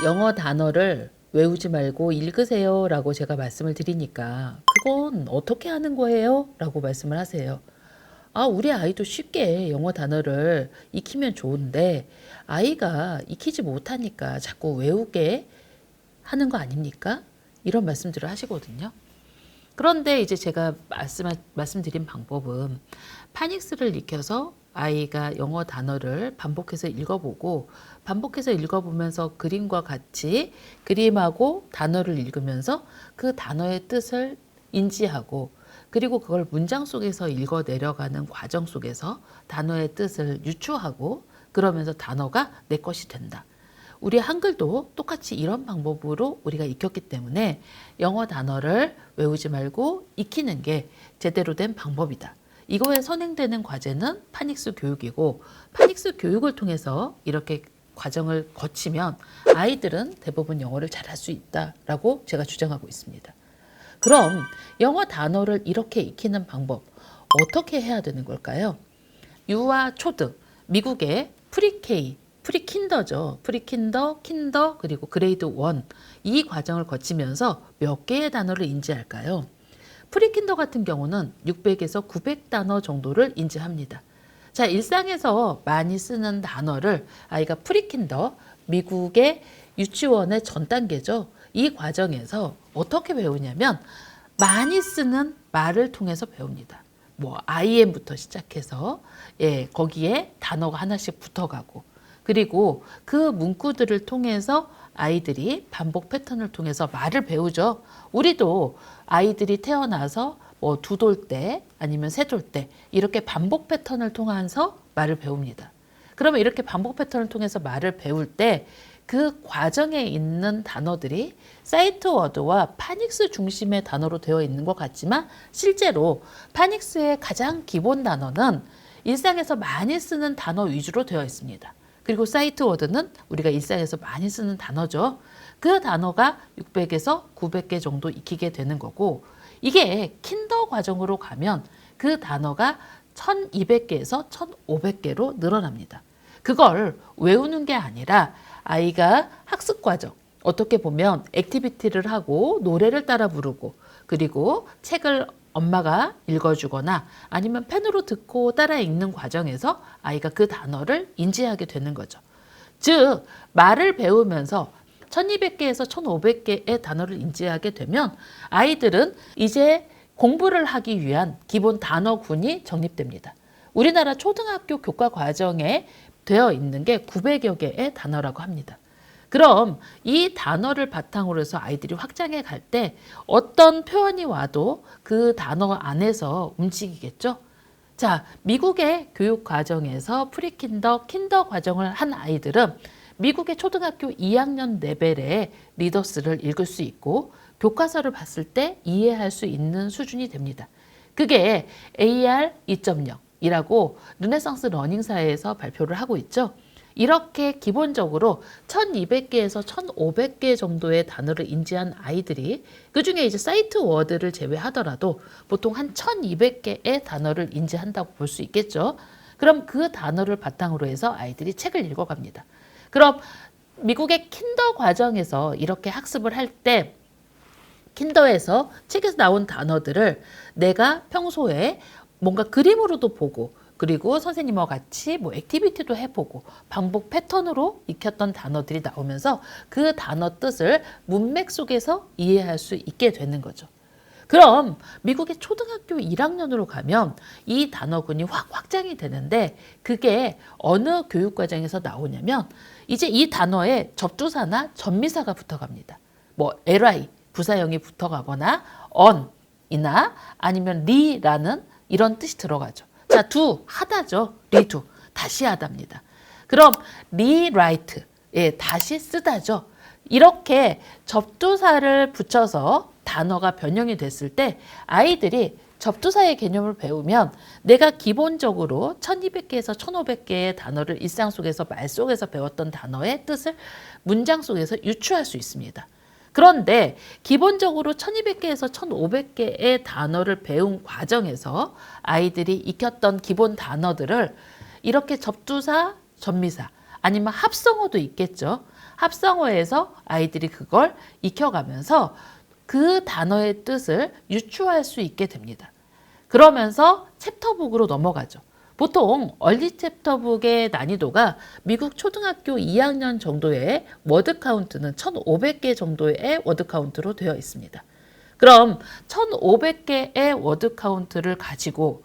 영어 단어를 외우지 말고 읽으세요 라고 제가 말씀을 드리니까 그건 어떻게 하는 거예요? 라고 말씀을 하세요. 아, 우리 아이도 쉽게 영어 단어를 익히면 좋은데 아이가 익히지 못하니까 자꾸 외우게 하는 거 아닙니까? 이런 말씀들을 하시거든요. 그런데 이제 제가 말씀드린 방법은 파닉스를 익혀서 아이가 영어 단어를 반복해서 읽어보고 반복해서 읽어보면서 그림과 같이 그림하고 단어를 읽으면서 그 단어의 뜻을 인지하고 그리고 그걸 문장 속에서 읽어 내려가는 과정 속에서 단어의 뜻을 유추하고 그러면서 단어가 내 것이 된다. 우리 한글도 똑같이 이런 방법으로 우리가 익혔기 때문에 영어 단어를 외우지 말고 익히는 게 제대로 된 방법이다. 이거에 선행되는 과제는 파닉스 교육이고 파닉스 교육을 통해서 이렇게 과정을 거치면 아이들은 대부분 영어를 잘할 수 있다라고 제가 주장하고 있습니다. 그럼 영어 단어를 이렇게 익히는 방법 어떻게 해야 되는 걸까요? 유아 초등, 미국의 프리K, 프리킨더죠. 프리킨더, 킨더, 그리고 그레이드 1. 이 과정을 거치면서 몇 개의 단어를 인지할까요? 프리킨더 같은 경우는 600에서 900단어 정도를 인지합니다. 자, 일상에서 많이 쓰는 단어를 아이가 프리킨더, 미국의 유치원의 전 단계죠. 이 과정에서 어떻게 배우냐면 많이 쓰는 말을 통해서 배웁니다. 뭐 IM부터 시작해서 거기에 단어가 하나씩 붙어가고 그리고 그 문구들을 통해서 아이들이 반복 패턴을 통해서 말을 배우죠. 우리도 아이들이 태어나서 뭐 두 돌 때 아니면 세 돌 때 이렇게 반복 패턴을 통해서 말을 배웁니다. 그러면 이렇게 반복 패턴을 통해서 말을 배울 때 그 과정에 있는 단어들이 사이트 워드와 파닉스 중심의 단어로 되어 있는 것 같지만 실제로 파닉스의 가장 기본 단어는 일상에서 많이 쓰는 단어 위주로 되어 있습니다. 그리고 사이트 워드는 우리가 일상에서 많이 쓰는 단어죠. 그 단어가 600에서 900개 정도 익히게 되는 거고 이게 킨더 과정으로 가면 그 단어가 1200개에서 1500개로 늘어납니다. 그걸 외우는 게 아니라 아이가 학습 과정, 어떻게 보면 액티비티를 하고 노래를 따라 부르고 그리고 책을 엄마가 읽어주거나 아니면 펜으로 듣고 따라 읽는 과정에서 아이가 그 단어를 인지하게 되는 거죠. 즉, 말을 배우면서 1200개에서 1500개의 단어를 인지하게 되면 아이들은 이제 공부를 하기 위한 기본 단어군이 정립됩니다. 우리나라 초등학교 교과 과정에 되어 있는 게 900여 개의 단어라고 합니다. 그럼 이 단어를 바탕으로 해서 아이들이 확장해 갈 때 어떤 표현이 와도 그 단어 안에서 움직이겠죠? 자, 미국의 교육 과정에서 프리킨더, 킨더 과정을 한 아이들은 미국의 초등학교 2학년 레벨의 리더스를 읽을 수 있고 교과서를 봤을 때 이해할 수 있는 수준이 됩니다. 그게 AR 2.0 이라고 르네상스 러닝사에서 발표를 하고 있죠. 이렇게 기본적으로 1200개에서 1500개 정도의 단어를 인지한 아이들이 그중에 이제 사이트 워드를 제외하더라도 보통 한 1200개의 단어를 인지한다고 볼 수 있겠죠. 그럼 그 단어를 바탕으로 해서 아이들이 책을 읽어갑니다. 그럼 미국의 킨더 과정에서 이렇게 학습을 할 때 킨더에서 책에서 나온 단어들을 내가 평소에 뭔가 그림으로도 보고 그리고 선생님과 같이 뭐 액티비티도 해보고 반복 패턴으로 익혔던 단어들이 나오면서 그 단어 뜻을 문맥 속에서 이해할 수 있게 되는 거죠. 그럼 미국의 초등학교 1학년으로 가면 이 단어군이 확 확장이 되는데 그게 어느 교육과정에서 나오냐면 이제 이 단어에 접두사나 전미사가 붙어갑니다. 뭐 li, 부사형이 붙어가거나 on이나 아니면 리라는 이런 뜻이 들어가죠. 자, 두, 하다죠. 리두, 다시 하답니다. 그럼 rewrite, 다시 쓰다죠. 이렇게 접두사를 붙여서 단어가 변형이 됐을 때 아이들이 접두사의 개념을 배우면 내가 기본적으로 1200개에서 1500개의 단어를 일상 속에서 말 속에서 배웠던 단어의 뜻을 문장 속에서 유추할 수 있습니다. 그런데 기본적으로 1200개에서 1500개의 단어를 배운 과정에서 아이들이 익혔던 기본 단어들을 이렇게 접두사, 전미사, 아니면 합성어도 있겠죠. 합성어에서 아이들이 그걸 익혀가면서 그 단어의 뜻을 유추할 수 있게 됩니다. 그러면서 챕터북으로 넘어가죠. 보통 얼리 챕터북의 난이도가 미국 초등학교 2학년 정도의 워드 카운트는 1,500개 정도의 워드 카운트로 되어 있습니다. 그럼 1,500개의 워드 카운트를 가지고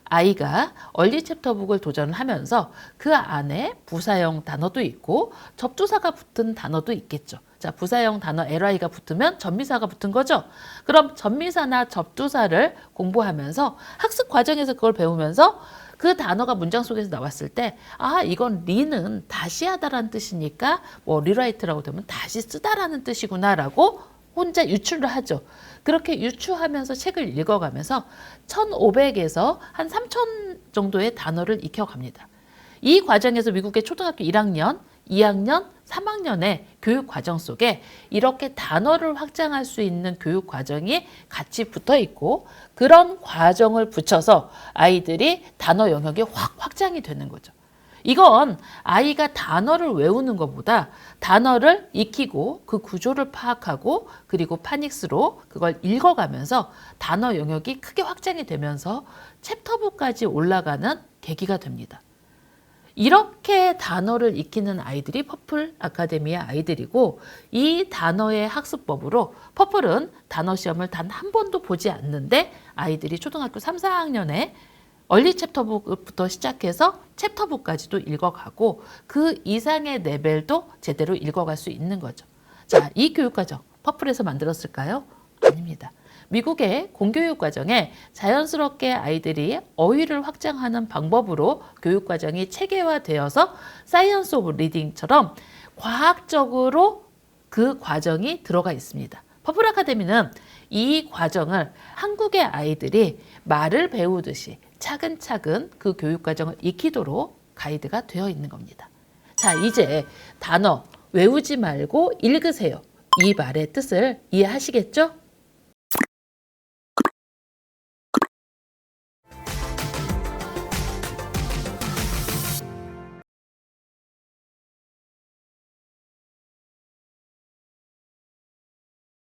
아이가 얼리 챕터북을 도전을 하면서 그 안에 부사형 단어도 있고 접두사가 붙은 단어도 있겠죠. 자, 부사형 단어 li가 붙으면 전미사가 붙은 거죠. 그럼 전미사나 접두사를 공부하면서 학습 과정에서 그걸 배우면서 그 단어가 문장 속에서 나왔을 때, 아, 이건 리는 다시 하다라는 뜻이니까 뭐 리라이트라고 되면 다시 쓰다라는 뜻이구나라고 혼자 유추를 하죠. 그렇게 유추하면서 책을 읽어가면서 1,500에서 한 3,000 정도의 단어를 익혀갑니다. 이 과정에서 미국의 초등학교 1학년, 2학년, 3학년의 교육 과정 속에 이렇게 단어를 확장할 수 있는 교육 과정이 같이 붙어 있고 그런 과정을 붙여서 아이들이 단어 영역이 확 확장이 되는 거죠. 이건 아이가 단어를 외우는 것보다 단어를 익히고 그 구조를 파악하고 그리고 파닉스로 그걸 읽어가면서 단어 영역이 크게 확장이 되면서 챕터북까지 올라가는 계기가 됩니다. 이렇게 단어를 익히는 아이들이 퍼플 아카데미의 아이들이고 이 단어의 학습법으로 퍼플은 단어 시험을 단 한 번도 보지 않는데 아이들이 초등학교 3, 4학년에 얼리 챕터북부터 시작해서 챕터북까지도 읽어가고 그 이상의 레벨도 제대로 읽어갈 수 있는 거죠. 자, 이 교육과정 퍼플에서 만들었을까요? 아닙니다. 미국의 공교육 과정에 자연스럽게 아이들이 어휘를 확장하는 방법으로 교육 과정이 체계화되어서 사이언스 오브 리딩처럼 과학적으로 그 과정이 들어가 있습니다. 퍼플 아카데미는 이 과정을 한국의 아이들이 말을 배우듯이 차근차근 그 교육 과정을 익히도록 가이드가 되어 있는 겁니다. 자, 이제 단어 외우지 말고 읽으세요. 이 말의 뜻을 이해하시겠죠?